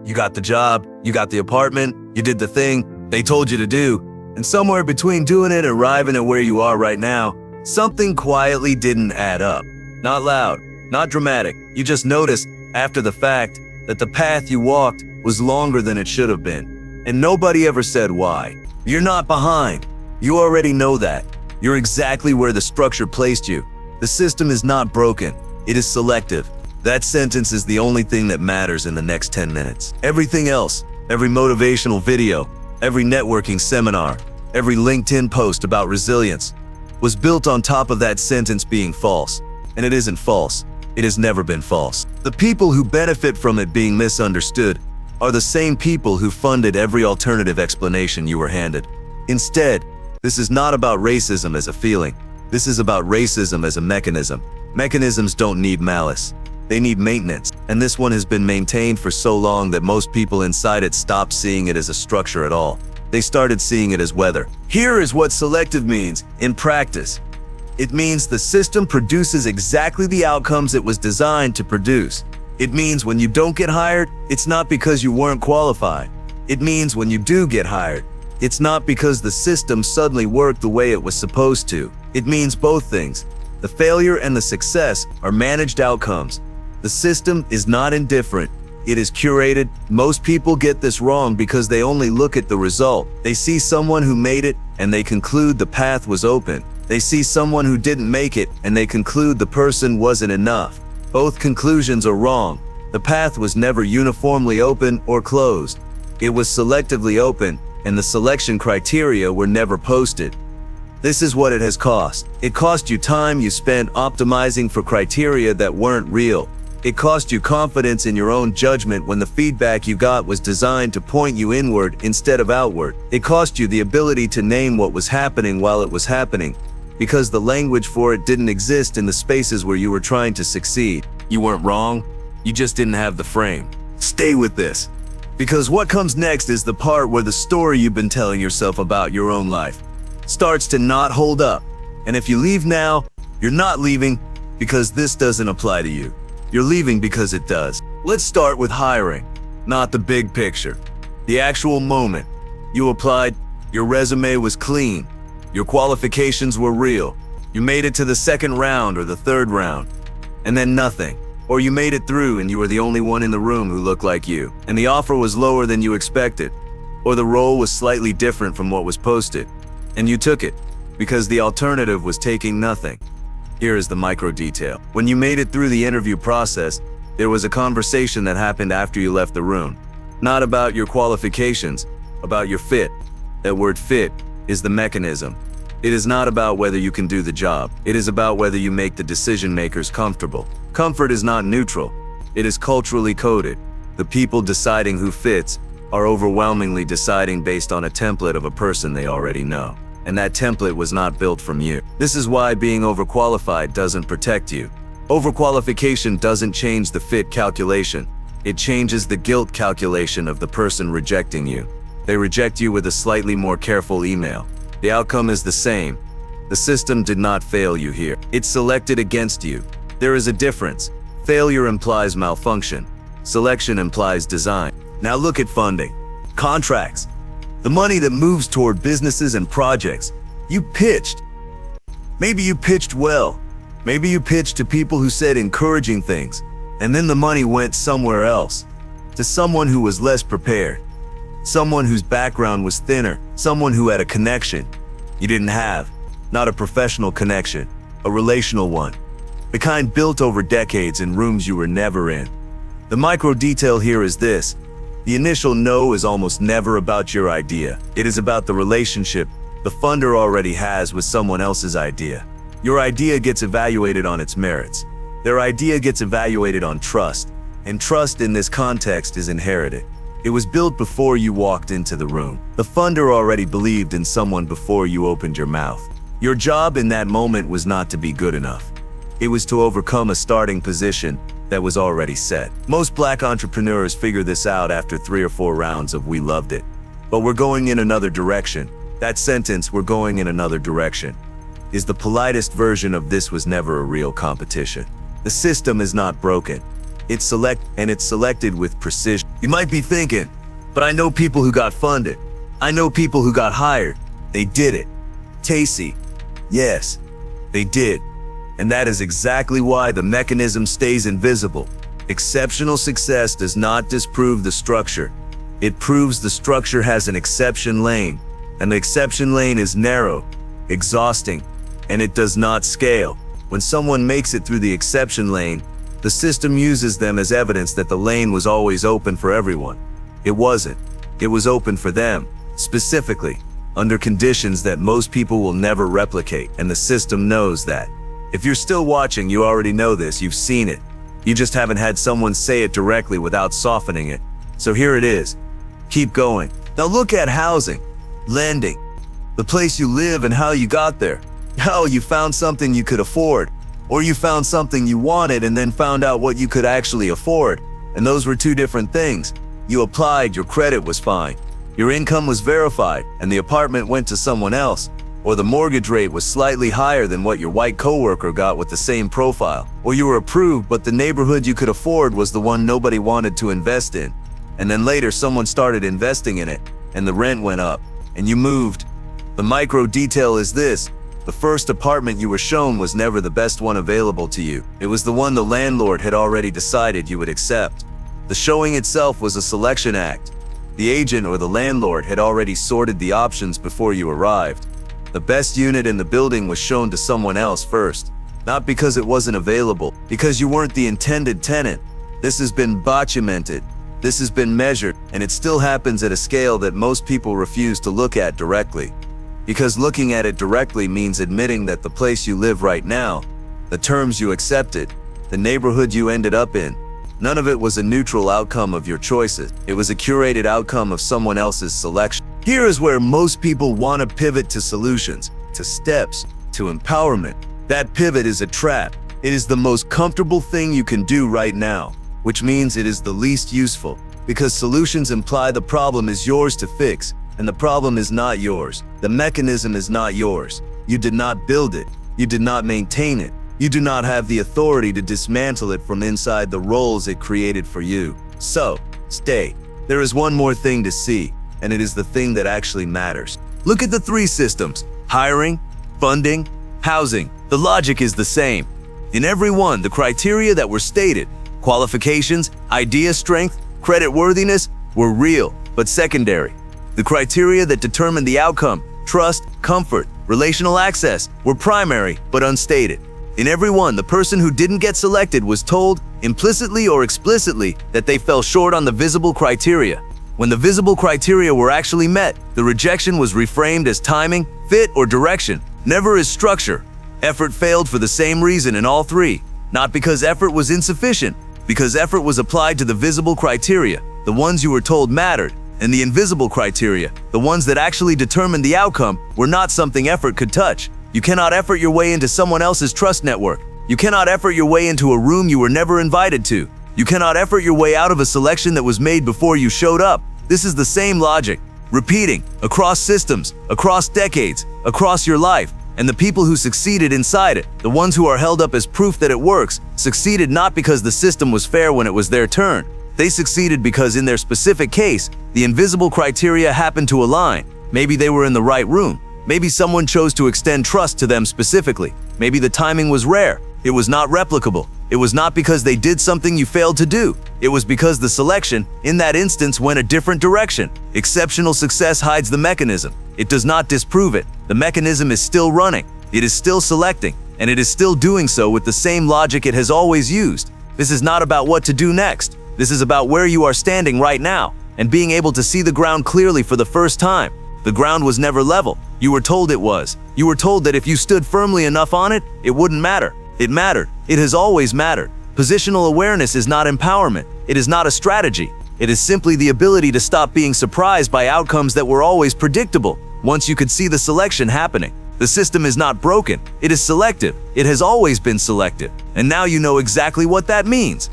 You got the job, you got the apartment, you did the thing they told you to do, and somewhere between doing it and arriving at where you are right now, something quietly didn't add up. Not loud, not dramatic. You just noticed, after the fact, that the path you walked was longer than it should have been. And nobody ever said why. You're not behind. You already know that. You're exactly where the structure placed you. The system is not broken. It is selective. That sentence is the only thing that matters in the next 10 minutes. Everything else, every motivational video, every networking seminar, every LinkedIn post about resilience, was built on top of that sentence being false. And it isn't false. It has never been false. The people who benefit from it being misunderstood are the same people who funded every alternative explanation you were handed. Instead, this is not about racism as a feeling. This is about racism as a mechanism. Mechanisms don't need malice. They need maintenance. And this one has been maintained for so long that most people inside it stopped seeing it as a structure at all. They started seeing it as weather. Here is what selective means in practice. It means the system produces exactly the outcomes it was designed to produce. It means when you don't get hired, it's not because you weren't qualified. It means when you do get hired, it's not because the system suddenly worked the way it was supposed to. It means both things. The failure and the success are managed outcomes. The system is not indifferent. It is curated. Most people get this wrong because they only look at the result. They see someone who made it and they conclude the path was open. They see someone who didn't make it and they conclude the person wasn't enough. Both conclusions are wrong. The path was never uniformly open or closed. It was selectively open, and the selection criteria were never posted. This is what it has cost. It cost you time you spent optimizing for criteria that weren't real. It cost you confidence in your own judgment when the feedback you got was designed to point you inward instead of outward. It cost you the ability to name what was happening while it was happening, because the language for it didn't exist in the spaces where you were trying to succeed. You weren't wrong, you just didn't have the frame. Stay with this, because what comes next is the part where the story you've been telling yourself about your own life starts to not hold up. And if you leave now, you're not leaving because this doesn't apply to you. You're leaving because it does. Let's start with hiring, not the big picture. The actual moment. You applied, your resume was clean, your qualifications were real. You made it to the second round or the third round, and then nothing. Or you made it through and you were the only one in the room who looked like you, and the offer was lower than you expected, or the role was slightly different from what was posted, and you took it because the alternative was taking nothing. Here is the micro detail. When you made it through the interview process, there was a conversation that happened after you left the room. Not about your qualifications, about your fit. That word fit is the mechanism. It is not about whether you can do the job. It is about whether you make the decision makers comfortable. Comfort is not neutral. It is culturally coded. The people deciding who fits are overwhelmingly deciding based on a template of a person they already know. And that template was not built from you. This is why being overqualified doesn't protect you. Overqualification doesn't change the fit calculation. It changes the guilt calculation of the person rejecting you. They reject you with a slightly more careful email. The outcome is the same. The system did not fail you here. It selected against you. There is a difference. Failure implies malfunction. Selection implies design. Now look at funding. Contracts. The money that moves toward businesses and projects. You pitched. Maybe you pitched well. Maybe you pitched to people who said encouraging things, and then the money went somewhere else, to someone who was less prepared, someone whose background was thinner, someone who had a connection you didn't have, not a professional connection, a relational one, the kind built over decades in rooms you were never in. The micro detail here is this. The initial no is almost never about your idea. It is about the relationship the funder already has with someone else's idea. Your idea gets evaluated on its merits. Their idea gets evaluated on trust, and trust in this context is inherited. It was built before you walked into the room. The funder already believed in someone before you opened your mouth. Your job in that moment was not to be good enough. It was to overcome a starting position that was already set. Most Black entrepreneurs figure this out after 3 or 4 rounds of "we loved it, but we're going in another direction." That sentence, "we're going in another direction," is the politest version of "this was never a real competition." The system is not broken. It's selected with precision. You might be thinking, but I know people who got funded. I know people who got hired. They did it. Tacy. Yes, they did. And that is exactly why the mechanism stays invisible. Exceptional success does not disprove the structure. It proves the structure has an exception lane. And the exception lane is narrow, exhausting, and it does not scale. When someone makes it through the exception lane, the system uses them as evidence that the lane was always open for everyone. It wasn't. It was open for them, specifically, under conditions that most people will never replicate, and the system knows that. If you're still watching, you already know this, you've seen it. You just haven't had someone say it directly without softening it. So here it is. Keep going. Now look at housing, lending, the place you live and how you got there. How you found something you could afford, or you found something you wanted and then found out what you could actually afford. And those were two different things. You applied, your credit was fine. Your income was verified, and the apartment went to someone else. Or the mortgage rate was slightly higher than what your white coworker got with the same profile. Or you were approved, but the neighborhood you could afford was the one nobody wanted to invest in. And then later someone started investing in it, and the rent went up, and you moved. The micro detail is this: the first apartment you were shown was never the best one available to you. It was the one the landlord had already decided you would accept. The showing itself was a selection act. The agent or the landlord had already sorted the options before you arrived. The best unit in the building was shown to someone else first, not because it wasn't available, because you weren't the intended tenant. This has been documented. This has been measured, and it still happens at a scale that most people refuse to look at directly. Because looking at it directly means admitting that the place you live right now, the terms you accepted, the neighborhood you ended up in, none of it was a neutral outcome of your choices. It was a curated outcome of someone else's selection. Here is where most people want to pivot to solutions, to steps, to empowerment. That pivot is a trap. It is the most comfortable thing you can do right now, which means it is the least useful, because solutions imply the problem is yours to fix, and the problem is not yours. The mechanism is not yours. You did not build it. You did not maintain it. You do not have the authority to dismantle it from inside the roles it created for you. So, stay. There is one more thing to see, and it is the thing that actually matters. Look at the three systems: hiring, funding, housing. The logic is the same. In every one, the criteria that were stated, qualifications, idea strength, credit worthiness, were real, but secondary. The criteria that determined the outcome, trust, comfort, relational access, were primary, but unstated. In every one, the person who didn't get selected was told, implicitly or explicitly, that they fell short on the visible criteria. When the visible criteria were actually met, the rejection was reframed as timing, fit, or direction, never as structure. Effort failed for the same reason in all three, not because effort was insufficient, because effort was applied to the visible criteria, the ones you were told mattered, and the invisible criteria, the ones that actually determined the outcome, were not something effort could touch. You cannot effort your way into someone else's trust network. You cannot effort your way into a room you were never invited to. You cannot effort your way out of a selection that was made before you showed up. This is the same logic, repeating, across systems, across decades, across your life. And the people who succeeded inside it, the ones who are held up as proof that it works, succeeded not because the system was fair when it was their turn. They succeeded because in their specific case, the invisible criteria happened to align. Maybe they were in the right room. Maybe someone chose to extend trust to them specifically. Maybe the timing was rare. It was not replicable. It was not because they did something you failed to do. It was because the selection, in that instance, went a different direction. Exceptional success hides the mechanism. It does not disprove it. The mechanism is still running. It is still selecting, and it is still doing so with the same logic it has always used. This is not about what to do next. This is about where you are standing right now, and being able to see the ground clearly for the first time. The ground was never level. You were told it was. You were told that if you stood firmly enough on it, it wouldn't matter. It mattered. It has always mattered. Positional awareness is not empowerment. It is not a strategy. It is simply the ability to stop being surprised by outcomes that were always predictable. Once you could see the selection happening, the system is not broken. It is selective. It has always been selective. And now you know exactly what that means.